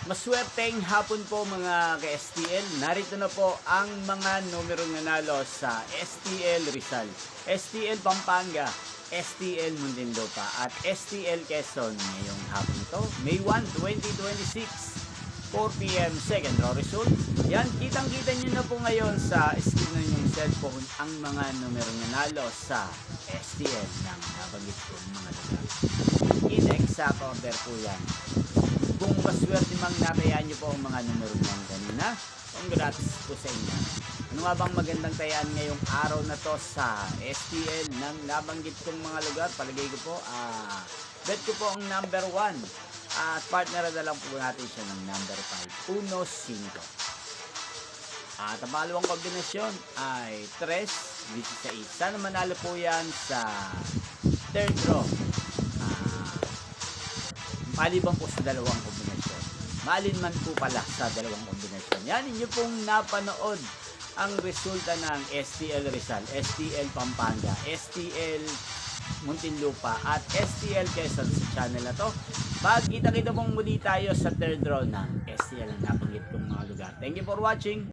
Maswerteng hapon po mga ka-STL. Narito na po ang mga numerong nanalo sa STL Rizal, STL Pampanga, STL Muntinlupa at STL Quezon ngayong hapon ito, May 1, 2026, 4 p.m. second row result. Yan, kitang-kita nyo na po ngayon sa screen ng inyong cellphone ang mga numerong nanalo sa STL ng nabanggit kong mga lugar. In exact order po yan. Kung maswerte mang natayaan nyo po ang mga numero niyan kanina, congrats po sa inyo. Ano nga bang magandang tayaan ngayong araw na to sa STL ng nabanggit kong mga lugar? Palagay ko po, bet ko po ang number 1 at partner na lang po natin siya ng number 5, 1-5. At ang pangalawang kombinasyon ay 3-16. Sana manalo po yan sa third draw. Maliban po sa dalawang kombinasyon. Maalin man po pala sa dalawang kombinasyon. Yan, inyo pong napanood ang resulta ng STL Rizal, STL Pampanga, STL Muntinlupa at STL Quezon sa channel na to. Magkita-kita pong muli tayo sa third draw ng STL ang nabanggit kong mga lugar. Thank you for watching.